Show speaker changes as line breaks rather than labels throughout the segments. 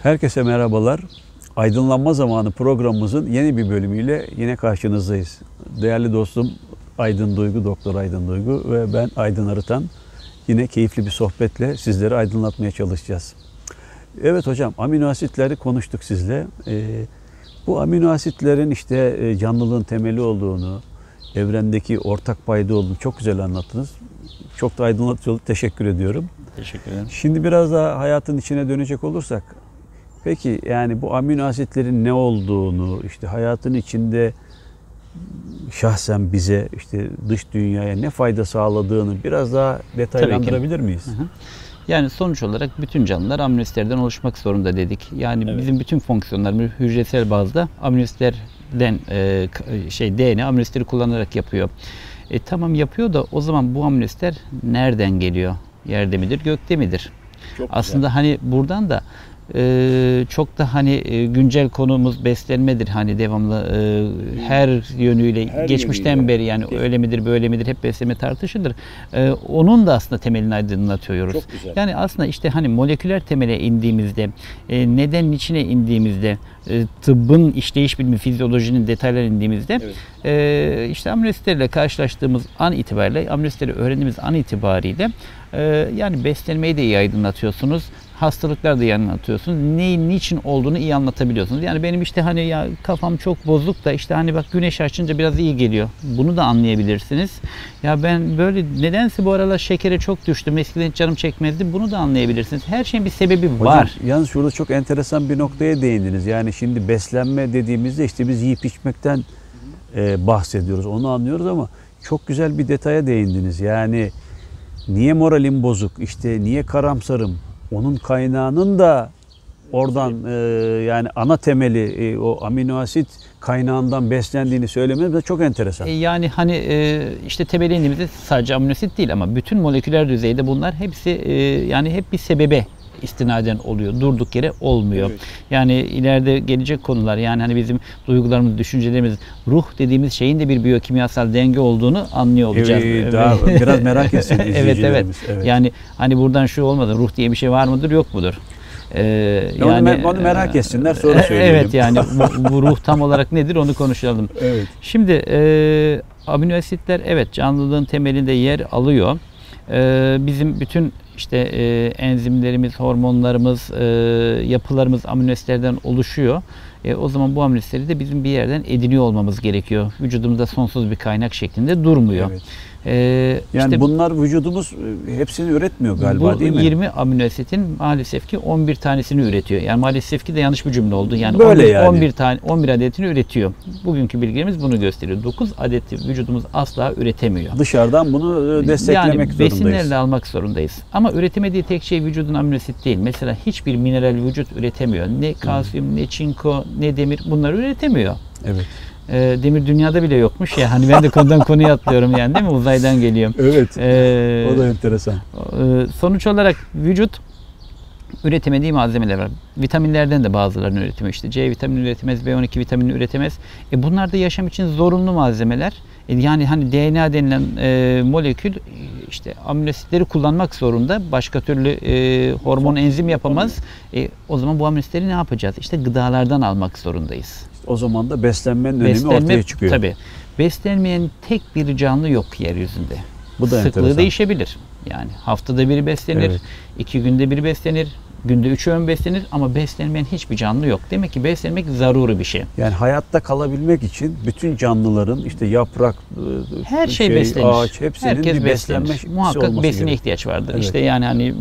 Herkese merhabalar. Aydınlanma Zamanı programımızın yeni bir bölümüyle yine karşınızdayız. Değerli dostum Aydın Duygu, Doktor Aydın Duygu ve ben Aydın Arıtan yine keyifli bir sohbetle sizleri aydınlatmaya çalışacağız. Evet hocam, amino asitleri konuştuk sizle. Bu amino asitlerin işte canlılığın temeli olduğunu, evrendeki ortak payda olduğunu çok güzel anlattınız. Çok da aydınlatıcı oldu. Teşekkür ediyorum.
Teşekkür ederim.
Şimdi biraz daha hayatın içine dönecek olursak, peki yani bu amino asitlerin ne olduğunu, işte hayatın içinde şahsen bize, işte dış dünyaya ne fayda sağladığını biraz daha detaylandırabilir miyiz?
Hı hı. Yani sonuç olarak bütün canlılar amino asitlerden oluşmak zorunda dedik. Yani
Evet.
bizim bütün fonksiyonlarımız hücresel bazda amino asitlerden DNA amino asitleri kullanarak yapıyor. Tamam yapıyor da o zaman bu amino asitler nereden geliyor? Yerde midir, gökte midir?
Çok
Aslında
güzel.
hani buradan da çok da güncel konumuz beslenmedir. Hani devamlı her yönüyle
Her
geçmişten
yönüyle.
beri yani öyle midir böyle midir hep beslenme tartışılır. Onun da aslında temelini aydınlatıyoruz.
Çok güzel.
Yani aslında işte hani moleküler temele indiğimizde, nedenin içine indiğimizde, tıbbın işleyiş bilimi, fizyolojinin detaylarına indiğimizde işte amino asitlerle karşılaştığımız an itibariyle, amino asitleri öğrendiğimiz an itibariyle yani beslenmeyi de iyi aydınlatıyorsunuz. Hastalıklar da iyi anlatıyorsunuz. Neyin, niçin olduğunu iyi anlatabiliyorsunuz. Yani benim işte hani ya kafam çok bozuk da işte hani bak güneş açınca biraz iyi geliyor. Bunu da anlayabilirsiniz. Ya ben böyle nedense bu aralar şekere çok düştüm. Eskiden hiç canım çekmezdi. Bunu da anlayabilirsiniz. Her şeyin bir sebebi var.
Hocam, yalnız şurada çok enteresan bir noktaya değindiniz. Yani şimdi beslenme dediğimizde işte biz yiyip içmekten bahsediyoruz. Onu anlıyoruz ama çok güzel bir detaya değindiniz. Yani niye moralim bozuk, işte niye karamsarım? Onun kaynağının da oradan yani ana temeli o amino asit kaynağından beslendiğini söylemeniz de çok enteresan.
Yani hani işte temeli indiğimizde sadece amino asit değil ama bütün moleküler düzeyde bunlar hepsi yani hep bir sebebe istinaden oluyor. Durduk yere olmuyor.
Evet.
Yani ileride gelecek konular yani hani bizim duygularımız, düşüncelerimiz, ruh dediğimiz şeyin de bir biyokimyasal denge olduğunu anlıyor olacağız.
Daha biraz merak etsin
Evet,
izleyicilerimiz.
evet. Yani hani buradan şu olmadı. Ruh diye bir şey var mıdır, yok mudur?
Onu merak etsinler, sonra söyleyelim.
Evet, yani bu ruh tam olarak nedir onu konuşalım.
Evet.
Şimdi amino asitler evet canlılığın temelinde yer alıyor. Bizim bütün işte enzimlerimiz, hormonlarımız, yapılarımız amino asitlerden oluşuyor. O zaman bu amino asitleri de bizim bir yerden ediniyor olmamız gerekiyor. Vücudumuzda sonsuz bir kaynak şeklinde durmuyor.
Evet.
Yani
işte bunlar vücudumuz hepsini üretmiyor galiba,
bu
değil mi?
20 amino asitin maalesef ki 11 tanesini üretiyor. Yani maalesef ki de yanlış bir cümle oldu. Yani
Böyle
11,
yani.
11 adetini üretiyor. Bugünkü bilgilerimiz bunu gösteriyor. 9 adeti vücudumuz asla üretemiyor.
Dışarıdan bunu desteklemek
Yani
zorundayız.
besinlerle almak zorundayız. Ama üretemediği tek şey vücudun amino asit değil. Mesela hiçbir mineral vücut üretemiyor. Ne kalsiyum, ne çinko, ne demir bunları üretemiyor.
Evet.
Demir dünyada bile yokmuş ya. Hani ben de konudan konuya atlıyorum yani, değil mi? Uzaydan geliyor.
Evet. O da enteresan.
Sonuç olarak vücut üretemediği malzemeler var. Vitaminlerden de bazılarını üretemiyor. İşte C vitamini üretemez, B12 vitamini üretemez. Bunlar da yaşam için zorunlu malzemeler. Yani hani DNA denilen molekül işte amino asitleri kullanmak zorunda. Başka türlü hormon enzim yapamaz. O zaman bu amino asitleri ne yapacağız? İşte gıdalardan almak zorundayız.
O zaman da beslenmenin önemi ortaya çıkıyor.
Tabii. Beslenmeyen tek bir canlı yok yeryüzünde.
Bu da
Sıklığı
enteresan.
değişebilir. Yani haftada biri beslenir,
Evet.
2 günde biri beslenir, günde 3 öğün beslenir ama beslenmeyen hiçbir canlı yok. Demek ki beslenmek zaruri bir şey.
Yani hayatta kalabilmek için bütün canlıların işte yaprak,
Her şey beslenir.
ağaç hepsinin
Herkes
bir beslenme
beslenir.
şeklisi
Muhakkak
olması
besine
gerekiyor.
ihtiyaç vardır.
Evet.
İşte yani hani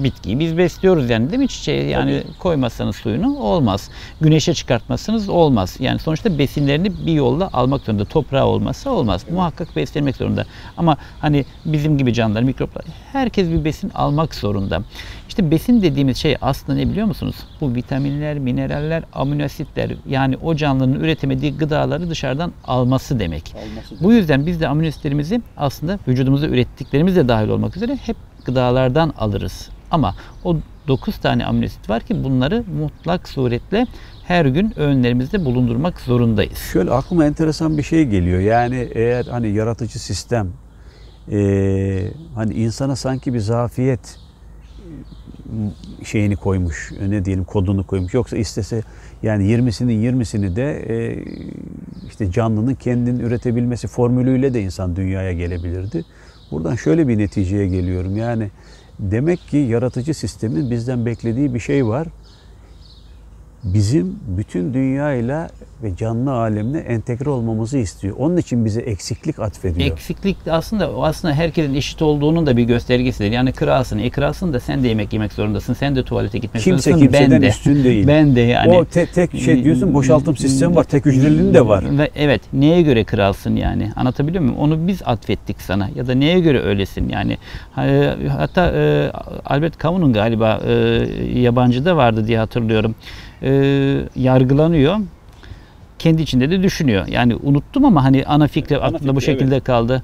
bitkiyi biz besliyoruz yani, değil mi? Çiçeği yani koymazsanız suyunu olmaz. Güneşe çıkartmazsanız olmaz. Yani sonuçta besinlerini bir yolla almak zorunda. Toprağı olmazsa olmaz. Muhakkak beslenmek zorunda. Ama hani bizim gibi canlılar, mikroplar, herkes bir besin almak zorunda. İşte besin dediğimiz şey aslında ne biliyor musunuz? Bu vitaminler, mineraller, amino asitler, yani o canlının üretemediği gıdaları dışarıdan alması demek. Bu yüzden biz de amino asitlerimizi aslında vücudumuzda ürettiklerimiz de dahil olmak üzere hep gıdalardan alırız. Ama o 9 tane amino asit var ki bunları mutlak suretle her gün öğünlerimizde bulundurmak zorundayız.
Şöyle aklıma enteresan bir şey geliyor. Yani eğer hani yaratıcı sistem hani insana sanki bir zafiyet şeyini koymuş, ne diyelim, kodunu koymuş. Yoksa istese yani 20'sini de işte canlının kendini üretebilmesi formülüyle de insan dünyaya gelebilirdi. Buradan şöyle bir neticeye geliyorum. Yani demek ki yaratıcı sistemin bizden beklediği bir şey var. Bizim bütün dünyayla ve canlı alemle entegre olmamızı istiyor. Onun için bize eksiklik atfediyor.
Eksiklik aslında herkesin eşit olduğunun da bir göstergesidir. Yani kralsın da sen de yemek yemek zorundasın. Sen de tuvalete gitmek
Kimse
zorundasın.
kimseden üstün değil.
Ben de yani.
O tek şey diyorsun, boşaltım sistemi var. Tek hücrelinin de var.
Ve evet, neye göre kralsın yani? Anlatabiliyor muyum? Onu biz atfettik sana. Ya da neye göre öylesin yani? Hatta Albert Camus'un galiba yabancıda vardı diye hatırlıyorum. Yargılanıyor. Kendi içinde de düşünüyor. Yani unuttum ama hani ana fikri aklımda bu şekilde kaldı.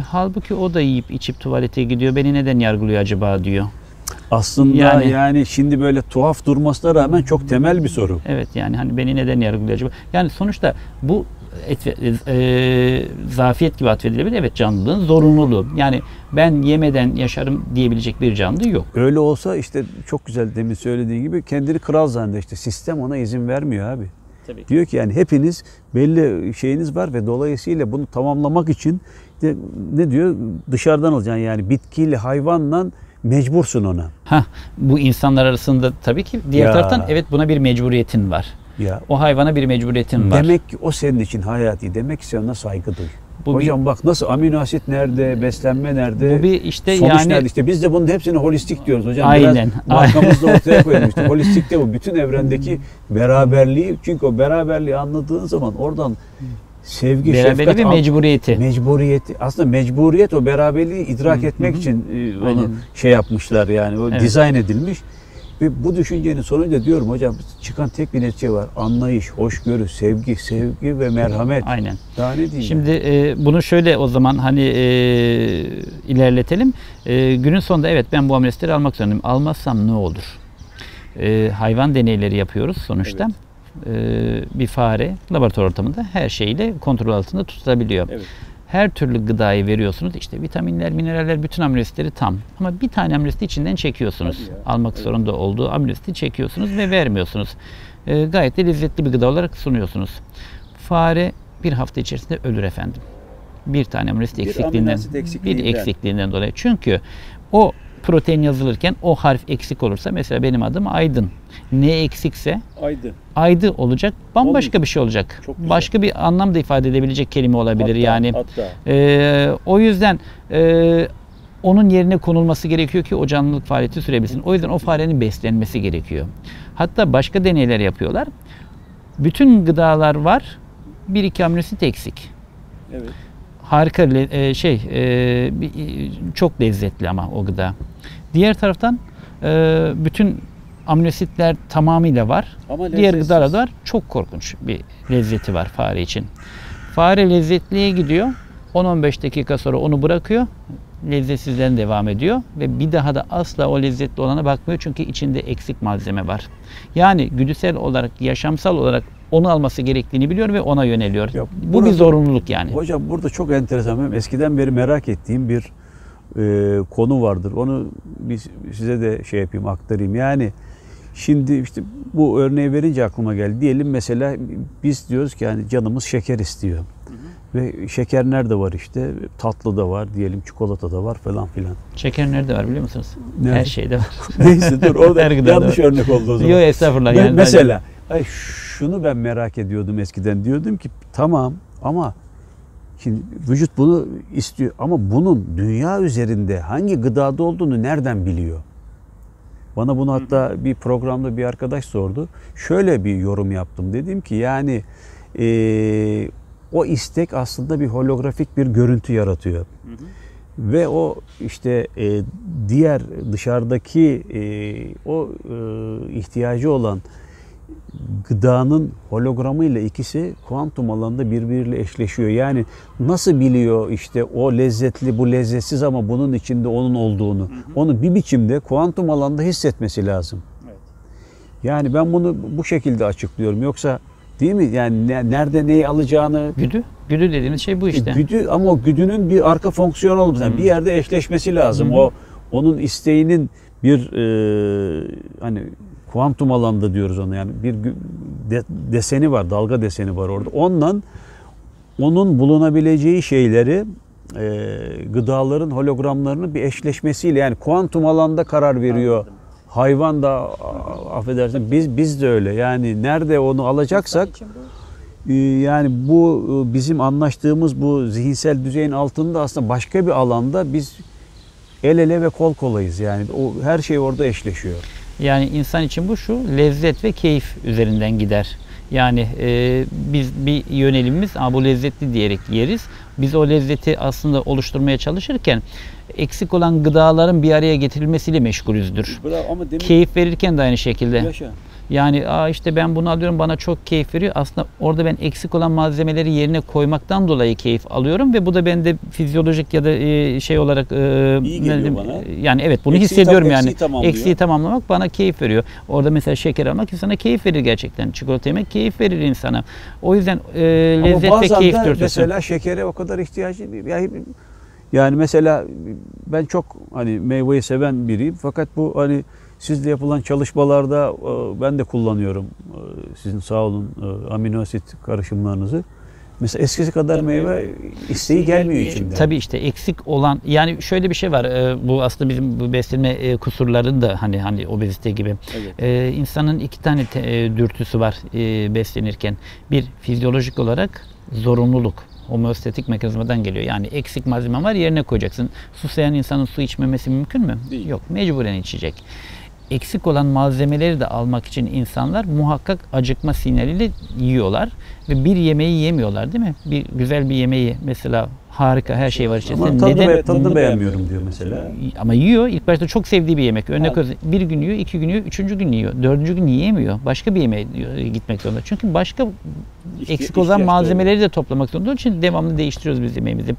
Halbuki o da yiyip içip tuvalete gidiyor. Beni neden yargılıyor acaba diyor.
Aslında yani şimdi böyle tuhaf durmasına rağmen çok temel bir soru.
Evet, yani hani beni neden yargılıyor acaba? Yani sonuçta bu zafiyet gibi atfedilebilir. Evet, canlılığın zorunluluğu. Yani ben yemeden yaşarım diyebilecek bir canlı yok.
Öyle olsa işte çok güzel demin söylediğin gibi kendini kral zannediyor. İşte sistem ona izin vermiyor abi.
Tabii ki.
Diyor ki yani hepiniz belli şeyiniz var ve dolayısıyla bunu tamamlamak için de, ne diyor? Dışarıdan alacaksın yani bitkiyle hayvanla mecbursun ona.
Bu insanlar arasında tabii ki diğer taraftan evet buna bir mecburiyetin var.
Ya.
O hayvana bir mecburiyetin var.
Demek ki o senin için hayati. Demek ki sen ona saygı duy. Hocam bak nasıl amino asit nerede, beslenme nerede,
bu bir işte
sonuç
yani
nerede? İşte biz de bunun hepsini holistik diyoruz hocam.
Aynen.
Biraz markamızı da ortaya koyalım işte. Holistik de bu. Bütün evrendeki beraberliği, çünkü o beraberliği anladığın zaman oradan sevgi, şefkat,
ve mecburiyeti.
Mecburiyeti. Aslında mecburiyet o beraberliği idrak etmek için onu şey yapmışlar yani. O dizayn edilmiş. Ve bu düşüncenin sonunda diyorum hocam çıkan tek bir netice var. Anlayış, hoşgörü, sevgi ve merhamet.
Aynen.
Daha ne diyeyim?
Şimdi bunu şöyle o zaman hani ilerletelim. Günün sonunda evet ben bu ameliyatları almak zorundayım. Almazsam ne olur? Hayvan deneyleri yapıyoruz sonuçta. Evet. Bir fare laboratuvar ortamında her şeyle kontrol altında tutulabiliyor. Evet. Her türlü gıdayı veriyorsunuz. İşte vitaminler, mineraller, bütün amino asitleri tam. Ama bir tane amino asiti içinden çekiyorsunuz. Almak zorunda olduğu amino asiti çekiyorsunuz ve vermiyorsunuz. Gayet de lezzetli bir gıda olarak sunuyorsunuz. Fare bir hafta içerisinde ölür efendim. Bir tane amino asit eksikliğinden dolayı. Çünkü o protein yazılırken o harf eksik olursa, mesela benim adım Aydın. Ne eksikse Aydı olacak, bambaşka bir şey olacak. Başka bir anlam da ifade edebilecek kelime olabilir hatta. O yüzden onun yerine konulması gerekiyor ki o canlılık faaliyeti sürebilsin. O yüzden o farenin beslenmesi gerekiyor. Hatta başka deneyler yapıyorlar. Bütün gıdalar var, bir iki amino asit eksik. Evet. Harika, çok lezzetli ama o gıda. Diğer taraftan bütün amino asitler tamamıyla var. Ama diğer gıdalar da var. Çok korkunç bir lezzeti var fare için. Fare lezzetliye gidiyor. 10-15 dakika sonra onu bırakıyor. Lezzetsizden devam ediyor ve bir daha da asla o lezzetli olana bakmıyor çünkü içinde eksik malzeme var. Yani güdüsel olarak, yaşamsal olarak onu alması gerektiğini biliyor ve ona yöneliyor. Bu bir zorunluluk yani.
Hocam burada çok enteresan. Benim eskiden beri merak ettiğim bir konu vardır. Onu size de şey yapayım, aktarayım. Yani şimdi işte bu örneği verince aklıma geldi. Diyelim mesela biz diyoruz ki yani canımız şeker istiyor. Ve şeker nerede var işte? Tatlı da var, diyelim çikolata da var falan filan.
Şeker nerede var biliyor musunuz? Nerede? Her şeyde var.
Neyse dur orada yanlış örnek oldu o zaman.
Yok estağfurullah. Yani
mesela şunu ben merak ediyordum eskiden. Diyordum ki tamam ama şimdi vücut bunu istiyor ama bunun dünya üzerinde hangi gıdada olduğunu nereden biliyor? Bana bunu hatta bir programda bir arkadaş sordu. Şöyle bir yorum yaptım. Dedim ki yani o istek aslında bir holografik bir görüntü yaratıyor. Ve o işte diğer dışarıdaki ihtiyacı olan gıdanın hologramıyla ikisi kuantum alanında birbiriyle eşleşiyor. Yani nasıl biliyor işte o lezzetli, bu lezzetsiz ama bunun içinde onun olduğunu. Onu bir biçimde kuantum alanda hissetmesi lazım. Evet. Yani ben bunu bu şekilde açıklıyorum. Yoksa değil mi? Yani nerede neyi alacağını...
Güdü dediğimiz şey bu işte.
Güdü ama o güdünün bir arka fonksiyonu olması. Yani bir yerde eşleşmesi lazım. Onun isteğinin bir hani kuantum alanda diyoruz ona, yani bir deseni var, dalga deseni var orada. Onun bulunabileceği şeyleri gıdaların hologramlarının bir eşleşmesiyle, yani kuantum alanda karar veriyor.
Anladım.
Hayvan da affedersin, biz de öyle. Yani nerede onu alacaksak, yani bu bizim anlaştığımız bu zihinsel düzeyin altında aslında başka bir alanda biz el ele ve kol kolayız. Yani o her şey orada eşleşiyor.
Yani insan için bu şu, lezzet ve keyif üzerinden gider. Yani biz bir yönelimimiz bu lezzetli diyerek yeriz. Biz o lezzeti aslında oluşturmaya çalışırken eksik olan gıdaların bir araya getirilmesiyle meşgulüzdür.
Bravo, ama demin
Keyif verirken de aynı şekilde.
yaşa.
Yani işte ben bunu alıyorum, bana çok keyif veriyor. Aslında orada ben eksik olan malzemeleri yerine koymaktan dolayı keyif alıyorum ve bu da bende fizyolojik ya da şey olarak
İyi geliyor bana.
yani evet, bunu
Eksiği
hissediyorum yani.
eksiği tamamlıyor.
Eksiği tamamlamak bana keyif veriyor. Orada mesela şeker almak insana keyif verir gerçekten. Çikolata yemek keyif verir insana. O yüzden lezzet
Ama
ve
bazen
keyif
de
dürtüsü.
mesela şekere o kadar ihtiyacı yani mesela ben çok hani meyveyi seven biriyim, fakat bu hani sizle yapılan çalışmalarda ben de kullanıyorum. Sizin sağ olun amino asit karışımlarınızı. Mesela eskisi kadar meyve isteği gelmiyor içimden.
Tabii işte eksik olan, yani şöyle bir şey var. Bu aslında bizim bu beslenme kusurların da hani obezite gibi.
Evet.
İnsanın iki tane dürtüsü var beslenirken. Bir, fizyolojik olarak zorunluluk. Homeostatik mekanizmadan geliyor. Yani eksik malzeme var, yerine koyacaksın. Susayan insanın su içmemesi mümkün mü?
Değil.
Yok, mecburen içecek. Eksik olan malzemeleri de almak için insanlar muhakkak acıkma sinyaliyle yiyorlar ve bir yemeği yemiyorlar, değil mi? Bir güzel bir yemeği mesela, harika, her şey var içerisinde.
Ama tadını
Tadını
beğenmiyorum diyor mesela.
Ama yiyor. İlk başta çok sevdiği bir yemek. Örnek
Evet.
bir gün yiyor, 2 gün yiyor, 3. gün yiyor. 4. gün yiyemiyor. Başka bir yemeğe gitmek zorunda. Çünkü başka eksik olan
ihtiyaç
malzemeleri de toplamak zorunda. Onun için devamlı değiştiriyoruz biz yemeğimizi.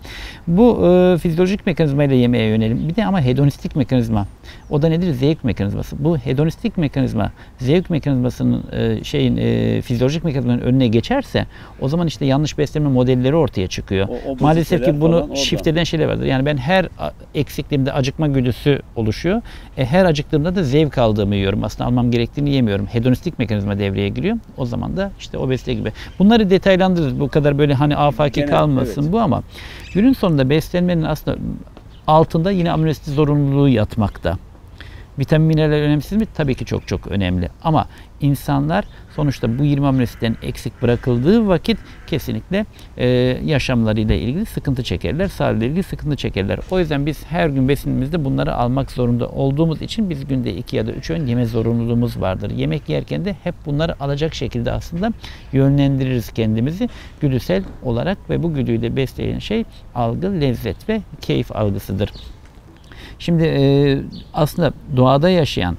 Bu fizyolojik mekanizmayla yemeğe yönelim. Bir de ama hedonistik mekanizma. O da nedir? Zevk mekanizması. Bu hedonistik mekanizma, zevk mekanizmasının fizyolojik mekanizmanın önüne geçerse, o zaman işte yanlış beslenme modelleri ortaya çıkıyor. Maalesef ki bunu shift eden şeyler vardır. Yani ben her eksikliğimde acıkma güdüsü oluşuyor. Her acıktığımda da zevk aldığımı yiyorum. Aslında almam gerektiğini yemiyorum. Hedonistik mekanizma devreye giriyor. O zaman da işte obezite gibi. Bunları detaylandırırız. Bu kadar böyle hani afaki
Genel,
kalmasın
evet.
bu, ama günün sonunda beslenmenin aslında altında yine amino asit zorunluluğu yatmakta. Vitamin, mineraller önemsiz mi? Tabii ki çok çok önemli. Ama insanlar sonuçta bu 20 amino asitten eksik bırakıldığı vakit kesinlikle yaşamlarıyla ilgili sıkıntı çekerler, sağlığıyla ilgili sıkıntı çekerler. O yüzden biz her gün besinimizde bunları almak zorunda olduğumuz için biz günde 2 ya da 3 öğün yeme zorunluluğumuz vardır. Yemek yerken de hep bunları alacak şekilde aslında yönlendiririz kendimizi güdüsel olarak ve bu güdüyü de besleyen şey algı, lezzet ve keyif algısıdır. Şimdi aslında doğada yaşayan,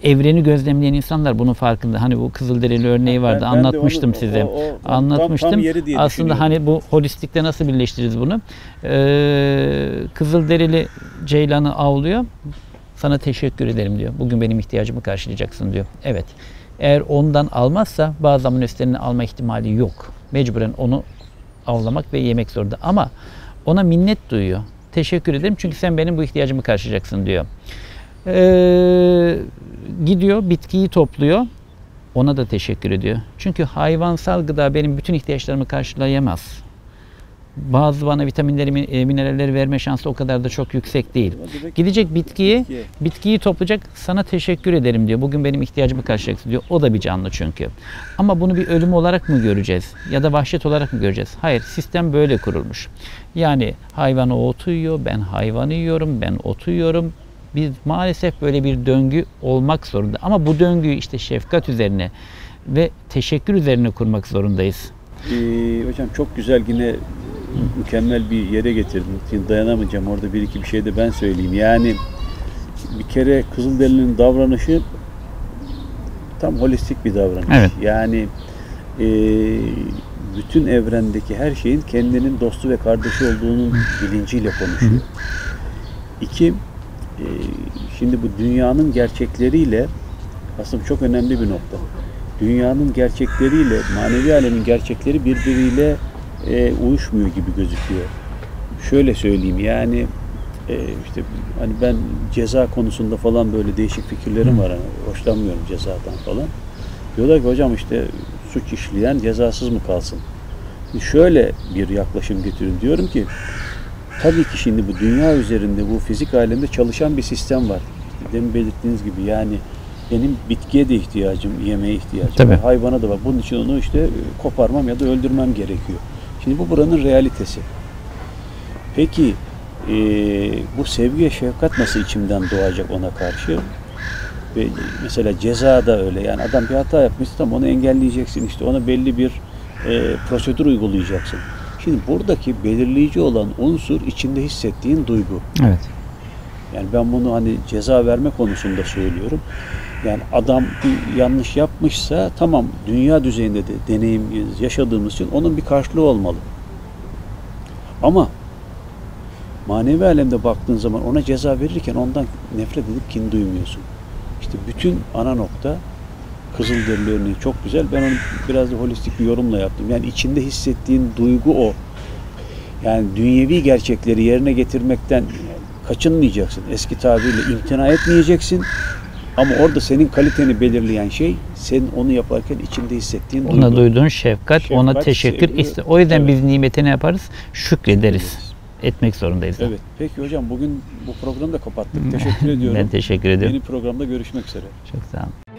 evreni gözlemleyen insanlar bunun farkında. Hani bu Kızılderili örneği vardı.
Ben de
anlatmıştım
onu,
size.
tam
Anlatmıştım.
yeri diye
Aslında hani bu holistikte nasıl birleştiririz bunu? Kızılderili ceylanı avlıyor. Sana teşekkür ederim diyor. Bugün benim ihtiyacımı karşılayacaksın diyor. Evet. Eğer ondan almazsa bazı amino asitlerini alma ihtimali yok. Mecburen onu avlamak ve yemek zorunda. Ama ona minnet duyuyor. Teşekkür ederim çünkü sen benim bu ihtiyacımı karşılayacaksın diyor. Gidiyor, bitkiyi topluyor. Ona da teşekkür ediyor. Çünkü hayvansal gıda benim bütün ihtiyaçlarımı karşılayamaz. Bazı bana vitaminleri, mineralleri verme şansı o kadar da çok yüksek değil. Gidecek bitkiyi toplayacak, sana teşekkür ederim diyor. Bugün benim ihtiyacımı karşılayacaksın diyor. O da bir canlı çünkü. Ama bunu bir ölüm olarak mı göreceğiz? Ya da vahşet olarak mı göreceğiz? Hayır, sistem böyle kurulmuş. Yani hayvan o otu yiyor, ben hayvanı yiyorum, ben otu yiyorum. Biz maalesef böyle bir döngü olmak zorunda. Ama bu döngüyü işte şefkat üzerine ve teşekkür üzerine kurmak zorundayız.
Hocam çok güzel, yine mükemmel bir yere getirdin. Şimdi dayanamayacağım, orada bir şey de ben söyleyeyim. Yani bir kere Kızılderili'nin davranışı tam holistik bir davranış.
Evet.
Yani bütün evrendeki her şeyin kendinin dostu ve kardeşi olduğunun bilinciyle konuşuyor. İki, şimdi bu dünyanın gerçekleriyle aslında çok önemli bir nokta. Dünyanın gerçekleriyle manevi alemin gerçekleri birbiriyle uyuşmuyor gibi gözüküyor. Şöyle söyleyeyim, yani işte hani ben ceza konusunda falan böyle değişik fikirlerim var. Hani hoşlanmıyorum cezadan falan. Diyorlar ki hocam işte suç işleyen cezasız mı kalsın? Şöyle bir yaklaşım getiriyorum. Diyorum ki tabii ki şimdi bu dünya üzerinde bu fizik alemde çalışan bir sistem var. İşte demin belirttiğiniz gibi yani benim bitkiye de ihtiyacım, yemeğe ihtiyacım
Tabii.
var, hayvana da var. Bunun için onu işte koparmam ya da öldürmem gerekiyor. Şimdi bu buranın realitesi. Peki bu sevgi ve şefkat nasıl içimden doğacak ona karşı? Ve mesela ceza da öyle. Yani adam bir hata yapmışsa tam onu engelleyeceksin. İşte ona belli bir prosedür uygulayacaksın. Şimdi buradaki belirleyici olan unsur içinde hissettiğin duygu.
Evet.
Yani ben bunu hani ceza verme konusunda söylüyorum. Yani adam bir yanlış yapmışsa tamam dünya düzeyinde de deneyim yaşadığımız için onun bir karşılığı olmalı. Ama manevi alemde baktığın zaman ona ceza verirken ondan nefret edip kin duymuyorsun. İşte bütün ana nokta Kızılderili örneği çok güzel. Ben onu biraz da holistik bir yorumla yaptım. Yani içinde hissettiğin duygu o. Yani dünyevi gerçekleri yerine getirmekten kaçınmayacaksın. Eski tabirle imtina etmeyeceksin. Ama orada senin kaliteni belirleyen şey senin onu yaparken içinde hissettiğin duygu.
Ona duyduğun şefkat, ona teşekkür.
sevgi.
İşte o yüzden
Evet.
biz nimete ne yaparız? Şükrederiz.
Evet.
Etmek zorundayız. da.
Evet. Peki hocam bugün bu programı da kapattık. Teşekkür ediyorum.
Ben teşekkür ediyorum.
Yeni programda görüşmek üzere.
Çok sağ olun.